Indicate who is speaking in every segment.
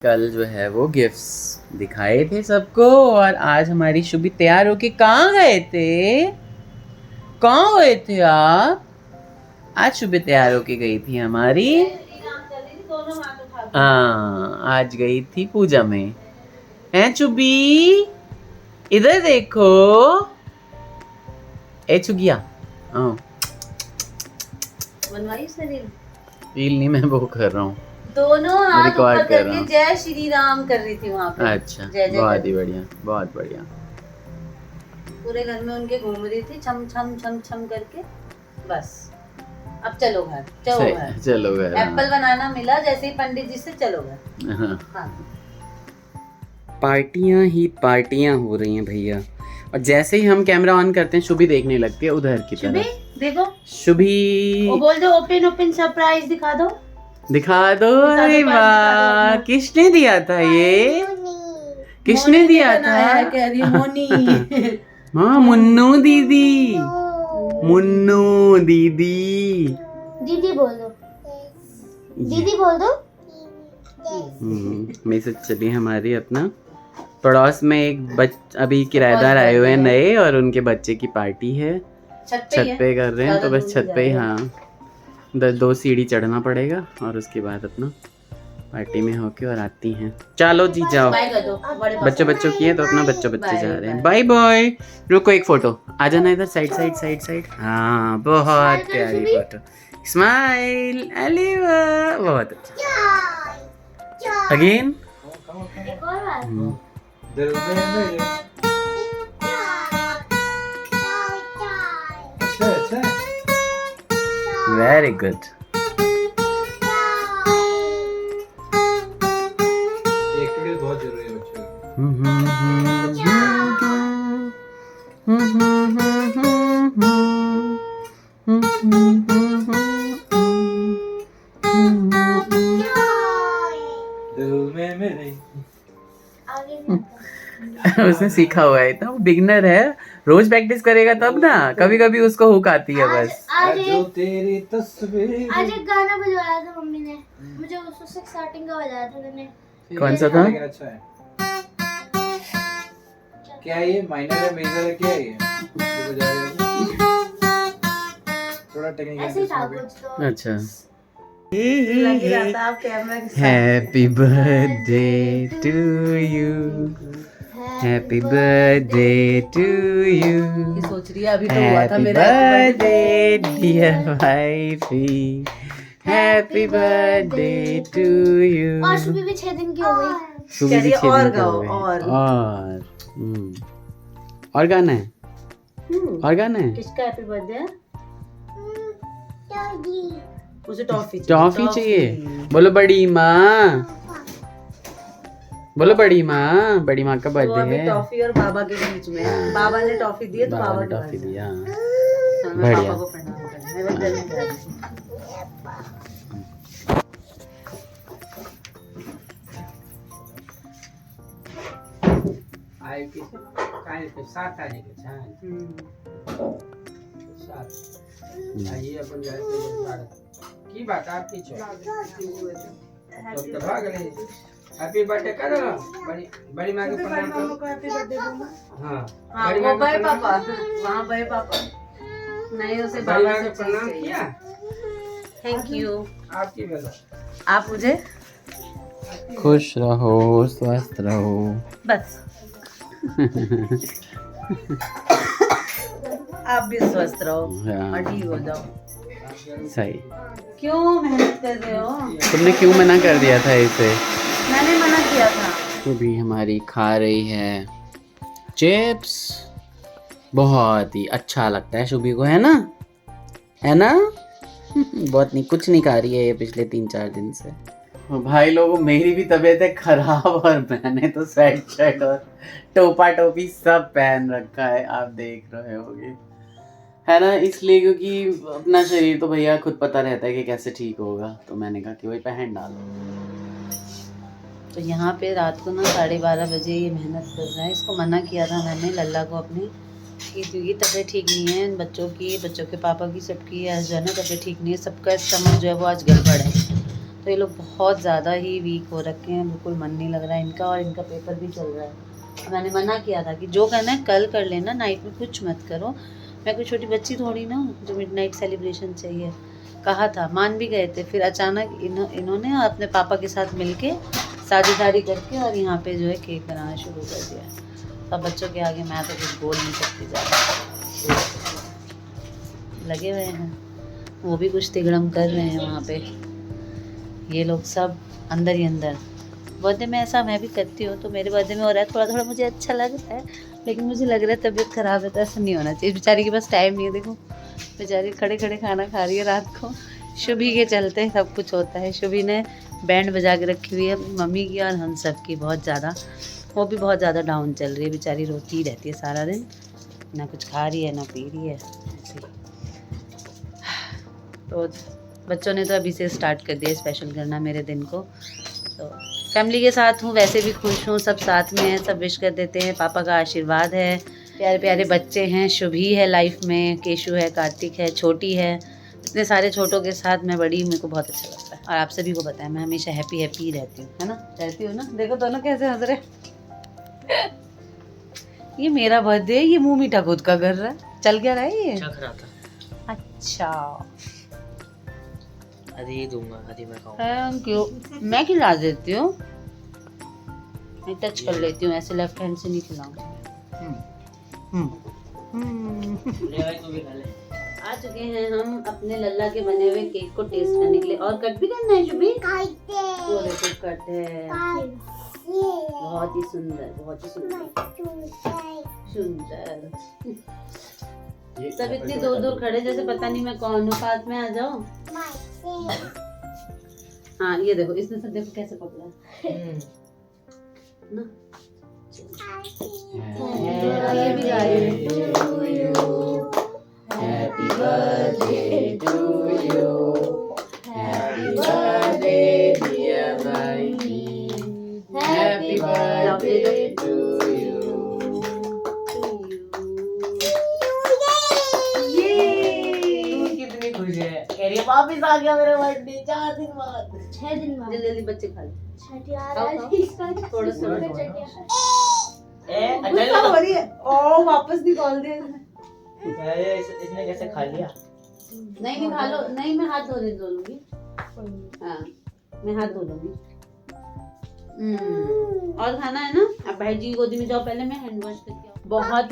Speaker 1: कल जो है वो गिफ्ट्स दिखाए थे सबको और आज हमारी शुभी तैयार होके कहाँ गए थे? कहाँ गए थे आप? आज शुभी तैयार होके गई थी हमारी। हाँ, आज गई थी पूजा में। हैं चुबी, इधर देखो। ए चुगिया,
Speaker 2: बनवाई उसने
Speaker 1: रील नहीं, मैं वो कर रहा हूँ,
Speaker 2: दोनों हाथ
Speaker 1: रिकॉर्ड
Speaker 2: ऊपर
Speaker 1: कर रहा
Speaker 2: करके
Speaker 1: हूँ।
Speaker 2: जय श्री राम कर रही थी वहाँ पे।
Speaker 1: अच्छा,
Speaker 2: जय जय
Speaker 1: बहुत
Speaker 2: कर
Speaker 1: ही बढ़िया, बहुत बढ़िया।
Speaker 2: पूरे घर में उनके घूम रही थी छम छम छम छम करके। बस अब चलो घर, चलो घर,
Speaker 1: चलो घर।
Speaker 2: एप्पल बनाना मिला जैसे ही पंडित जी से, चलो घर।
Speaker 1: हाँ।
Speaker 2: हाँ।
Speaker 1: पार्टियां ही पार्टियां हो रही हैं भैया, और जैसे ही हम कैमरा ऑन करते हैं शुभी देखने लगती है उधर की
Speaker 2: शुभी
Speaker 1: तरफ।
Speaker 2: देखो,
Speaker 1: शुभी
Speaker 2: वो बोल दो ओपन ओपन सरप्राइज दिखा दो।
Speaker 1: दिखा दो। अरे वाह, किसने दिया था ये? किसने दिया था?
Speaker 2: कह रही है मोनी।
Speaker 1: हाँ, मुन्नू दीदी, मुन्नू दीदी।
Speaker 3: दीदी बोल दो, दीदी बोल दो।
Speaker 1: मैसेज चली हमारी अपना पड़ोस में एक अभी किराएदार आए हुए हैं नए, और उनके बच्चे की पार्टी है, छत पे कर रहे हैं। तो बस छत पे ही, हाँ, 2 सीढ़ी चढ़ना पड़ेगा और उसके बाद अपना पार्टी में होके और आती हैं। चलो जी जाओ, बच्चों की है तो अपना बच्चे जा रहे हैं। Bye bye. रुको एक फोटो, आ जाना इधर, साइड साइड साइड साइड। हाँ, बहुत प्यारी फोटो, स्माइल। अली वाह, बहुत अच्छा। Again very good.
Speaker 4: बहुत जरूरी है बच्चों
Speaker 1: उसने सीखा हुआ है, तो बिगिनर है, रोज प्रैक्टिस करेगा तब ना, कभी कभी उसको हुक आती है बस।
Speaker 4: जो तेरी तस्वीर।
Speaker 3: आज एक गाना बजवाया था मम्मी ने मुझे, उससे स्टार्टिंग का बजाया था मैंने।
Speaker 1: कौन सा था?
Speaker 4: अच्छा है। क्या ये माइनर है, मेजर है, क्या है ये? जो बजा रहे हो थोड़ा
Speaker 3: ऐसे था
Speaker 4: टेक्निकल।
Speaker 3: कुछ तो।
Speaker 1: अच्छा।
Speaker 2: लग रहा था आप कैमरा के साथ।
Speaker 1: Happy birthday to you, happy birthday to you,
Speaker 2: ये सोच रही है अभी तो हुआ था
Speaker 1: हैप्पी
Speaker 2: मेरा
Speaker 1: birthday dear wifey, happy birthday to you.
Speaker 3: और सुबह भी 6 दिन की हो गई।
Speaker 1: सुबह भी
Speaker 2: चलिए
Speaker 1: 6
Speaker 2: और
Speaker 1: दिन के
Speaker 2: गाओ,
Speaker 1: हो गए।
Speaker 2: और।
Speaker 1: और गाना है, और गाना है।
Speaker 2: किसका हैप्पी बर्थडे है? उसे टॉफी
Speaker 1: चाहिए। बोलो बड़ी माँ, बोलो बड़ी माँ, बड़ी माँ का
Speaker 2: तो
Speaker 1: बर्थडे
Speaker 2: अभी
Speaker 1: है।
Speaker 2: टॉफी और बाबा के बीच में है। बाबा ने टॉफी दी है तो बाबा
Speaker 1: ने
Speaker 2: के
Speaker 1: टॉफी
Speaker 2: पास है।
Speaker 1: दिया।
Speaker 2: तो मैं
Speaker 1: बढ़िया।
Speaker 2: पापा को प्रणाम करना है, मैं जल्दी करा रही हूँ।
Speaker 4: आए किसे काहे पे 7 तारीख के छा 7 आइए अपन जाते हैं भारत की बात आपकी छो तो भाग ले। हैप्पी बर्थडे करो, बड़ी माँ के प्रणाम करो।
Speaker 2: हैप्पी बर्थडे बोलो।
Speaker 4: हां
Speaker 2: हाँ,
Speaker 4: बड़ी
Speaker 2: वो
Speaker 4: माँ
Speaker 2: भाई
Speaker 4: के
Speaker 2: पापा, वहाँ भाई पापा नहीं, उसे
Speaker 4: बड़ी
Speaker 2: बाबा
Speaker 4: माँ
Speaker 2: से
Speaker 4: के प्रणाम किया।
Speaker 2: Thank you.
Speaker 4: आपकी बेला
Speaker 2: आप मुझे
Speaker 1: खुश रहो, स्वस्थ रहो।
Speaker 2: बस आप भी स्वस्थ रहो
Speaker 1: हाँ।
Speaker 2: और ठीक हो जाओ।
Speaker 1: सही।
Speaker 2: क्यों मेहनत कर रहे हो?
Speaker 1: तुमने क्यों मना कर दिया था इसे?
Speaker 2: मैंने मना किया था।
Speaker 1: वो भी हमारी खा रही है चिप्स, बहुत ही अच्छा लगता है शुभी को, है ना, है ना? बहुत नहीं, कुछ नहीं खा रही है ये पिछले 3-4 दिन से। भाई लोगों, मेरी भी तबीयत है खराब और मैंने तो स्वेट शर्ट और टोपा टोपी सब पहन रखा है, आप देख रहे होगे, है ना, इसलिए क्योंकि अपना शरीर तो भैया खुद पता रहता है कि कैसे ठीक होगा, तो मैंने कहा कि वही पहन डालो।
Speaker 2: तो यहाँ पे रात को ना 12:30 बजे ये मेहनत कर रहा है। इसको मना किया था मैंने, लल्ला को अपने, कि क्योंकि तबीयत ठीक नहीं है बच्चों की, बच्चों के पापा की, सबकी आज जो है ना तबीयत ठीक नहीं है, सबका स्टमक जो है वो आज गड़बड़ है। तो ये लोग बहुत ज़्यादा ही वीक हो रखे हैं, बिल्कुल मन नहीं लग रहा है इनका, और इनका पेपर भी चल रहा है। मैंने मना किया था कि जो करना है कल कर लेना, नाइट में कुछ मत करो। मैं कोई छोटी बच्ची थोड़ी ना हूँ जो मिडनाइट सेलिब्रेशन चाहिए। कहा था, मान भी गए थे। फिर अचानक इन्होंने अपने पापा के साथ मिलके साझेदारी करके और यहाँ पे जो है केक बनाना शुरू कर दिया। तब बच्चों के आगे मैं तो कुछ बोल नहीं सकती ज़्यादा। लगे हुए हैं, वो भी कुछ तिगड़म कर रहे हैं वहाँ पे। ये लोग सब अंदर ही अंदर। बर्थडे में ऐसा मैं भी करती हूँ, तो मेरे बर्थडे में हो रहा है थोड़ा थोड़ा मुझे अच्छा लग रहा है, लेकिन मुझे लग रहा है तबीयत ख़राब है, तो ऐसा नहीं होना चाहिए। बेचारी के पास टाइम नहीं है, देखो बेचारी खड़े खड़े खाना खा रही है रात को। शुभी के चलते सब कुछ होता है। शुभी ने बैंड बजा के रखी हुई है मम्मी की और हम सब की बहुत ज़्यादा। वो भी बहुत ज़्यादा डाउन चल रही है, बेचारी रोती ही रहती है सारा दिन, ना कुछ खा रही है ना पी रही है ऐसे। तो बच्चों ने तो अभी से स्टार्ट कर दिया स्पेशल करना मेरे दिन को। तो फैमिली के साथ हूँ, वैसे भी खुश हूँ, सब साथ में हैं, सब विश कर देते हैं। पापा का आशीर्वाद है, प्यारे प्यारे बच्चे हैं। शुभी है लाइफ में, केशु है, कार्तिक है, छोटी है। इतने सारे छोटों के साथ मैं बड़ी, मेरे को बहुत अच्छा लगता है। और आप सभी को पता है मैं हमेशा हैप्पी हैप्पी रहती हूँ, है ना? रहती हूँ ना? देखो दोनों कैसे हंस रहे। ये मेरा बर्थडे है, ये मुँह मीठा खुद का कर रहा है। चल क्या रहा है ये? अच्छा
Speaker 5: अरे दूंगा, अरे मैं खाऊंगा।
Speaker 2: Thank you. मैं खिला देती हूँ, मैं टच कर लेती हूँ ऐसे, लेफ्ट हैंड से नहीं खिलाऊंगी।
Speaker 5: ले भाई, तू भी खा ले।
Speaker 2: आ चुके हैं हम अपने लल्ला के बने हुए केक को टेस्ट करने के लिए। और कट भी करना है शुभी? वो देखो कट है, बहुत ही सुंदर, बहुत ही सुंदर सुंदर। सब इतनी दूर दूर खड़े जैसे पता नहीं मैं कौन हूँ। पास में आ जाओ। हाँ ये देखो, इसने सब देखो कैसे पकड़ा ना। ये भी गा रही है। Happy birthday to you, happy birthday dear Bhai, happy birthday to you.
Speaker 5: कितनी खुश है, कह रही है वापिस आ गया मेरा बर्थडे 4 दिन बाद।
Speaker 3: 6 दिन बाद
Speaker 2: जल्दी जल्दी बच्चे खा लो।
Speaker 3: थोड़ा
Speaker 5: अच्छा
Speaker 2: हो रही है। ओ वापस निकाल दिया इसने।
Speaker 5: इसने कैसे खा लिया?
Speaker 2: नहीं खा लो, नहीं मैं हाथ धो लूंगी। हाँ मैं हाथ धो लूंगी। और खाना है ना? अब भाई जी गोदी में जाओ, पहले मैं हैंड वॉश करके आऊं। बहुत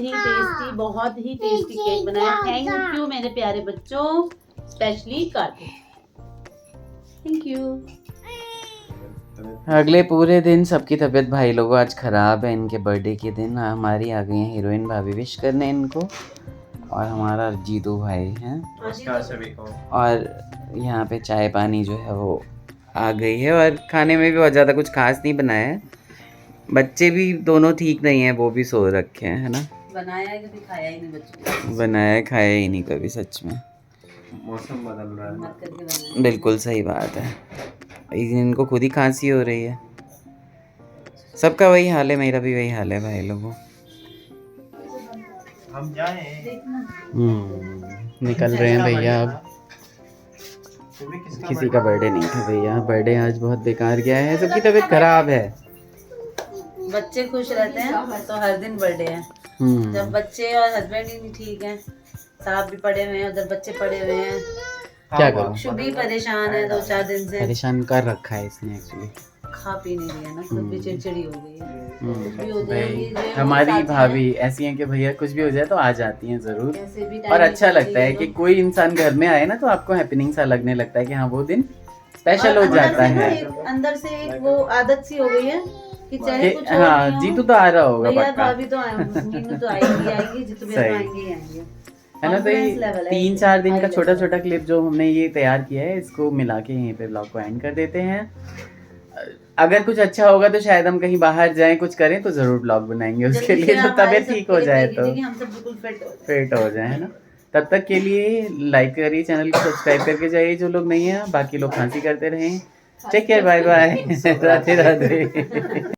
Speaker 2: ही टेस्टी केक बनाया। थैंक यू मेरे प्यारे बच्चों, स्पेशली कार्तिक, थैंक यू।
Speaker 1: अगले पूरे दिन सबकी तबीयत भाई लोगों आज ख़राब है। इनके बर्थडे के दिन हमारी आ गई हैं हीरोइन भाभी विश करने इनको, और हमारा जीतू भाई हैं। और यहाँ पे चाय पानी जो है वो आ गई है, और खाने में भी बहुत ज़्यादा कुछ खास नहीं बनाया है। बच्चे भी दोनों ठीक नहीं हैं, वो भी सो रखे हैं, है ना?
Speaker 2: बनाया है कभी खाया ही नहीं बच्चों ने।
Speaker 1: बनाया खाया ही नहीं कभी, सच में।
Speaker 4: मौसम बदल रहा है।
Speaker 2: मत करके बनाया।
Speaker 1: बिल्कुल सही बात है। इनको खुद ही खांसी हो रही है। सबका वही हाल है, मेरा भी वही हाल है भाई लोगों।
Speaker 5: हम जाएं।
Speaker 1: निकल रहे हैं भैया अब। किसी का बर्थडे नहीं था भैया, बर्थडे आज बहुत बेकार गया है, सबकी तबीयत खराब है।
Speaker 2: बच्चे खुश रहते हैं तो हर दिन बर्थडे है। जब बच्चे और हस्बैंड ही नहीं ठीक हैं, साहब भी पड़े हुए हैं, उधर बच्चे पड़े हुए हैं,
Speaker 1: क्या करूं?
Speaker 2: शुभी परेशान है 2-4 दिन से।
Speaker 1: परेशान कर रखा है इसने एक्चुअली।
Speaker 2: खा पी नहीं रही है ना, खुद भी चिड़चिड़ी हो गई है। कुछ भी हो जाएगी, जो है वो
Speaker 1: हमारी
Speaker 2: साथ में
Speaker 1: भाभी ऐसी हैं कि भैया कुछ भी हो जाए तो आ जाती हैं जरूर।
Speaker 2: कैसे भी
Speaker 1: और
Speaker 2: टाइम
Speaker 1: अच्छा
Speaker 2: निकाल
Speaker 1: लगता है
Speaker 2: लीजिए
Speaker 1: कि
Speaker 2: लोग।
Speaker 1: कोई इंसान घर में आए ना तो आपको हैपनिंग सा लगने लगता है कि हाँ वो दिन स्पेशल
Speaker 2: और
Speaker 1: हो जाता
Speaker 2: अंदर से ना
Speaker 1: है।
Speaker 2: एक- अंदर से एक वो आदत सी हो गई है कि चाहे
Speaker 1: कि-
Speaker 2: कुछ हो
Speaker 1: हाँ
Speaker 2: नहीं हो,
Speaker 1: जीतू तो आ रहा होगा
Speaker 2: भैया
Speaker 1: पक्का,
Speaker 2: भाभी तो मीनू तो आएंगी, जितू भैया तो
Speaker 1: सही।
Speaker 2: आएंगे ही आएंगे।
Speaker 1: है ना? तो
Speaker 2: Confidence
Speaker 1: ये
Speaker 2: level है
Speaker 1: 3-4 दिन का
Speaker 2: high
Speaker 1: छोटा
Speaker 2: level।
Speaker 1: छोटा क्लिप जो हमने ये तैयार किया है, इसको मिला के यहीं पे ब्लॉग को एंड कर देते हैं। अगर कुछ अच्छा होगा तो शायद हम कहीं बाहर जाएं, कुछ करें तो जरूर ब्लॉग बनाएंगे उसके
Speaker 2: जल्दी
Speaker 1: लिए,
Speaker 2: से
Speaker 1: तो
Speaker 2: हमारे
Speaker 1: तबीयत
Speaker 2: सबके
Speaker 1: ठीक हो
Speaker 2: लिए
Speaker 1: जाए
Speaker 2: pray
Speaker 1: तो
Speaker 2: कीजिए कि हम सब बिल्कुल
Speaker 1: फिट हो जाए, है ना? तब तक के लिए लाइक करिए, चैनल को सब्सक्राइब करके जाइए जो लोग नहीं है, बाकी लोग खांसी करते रहें। Take care, bye bye, Radhe Radhe.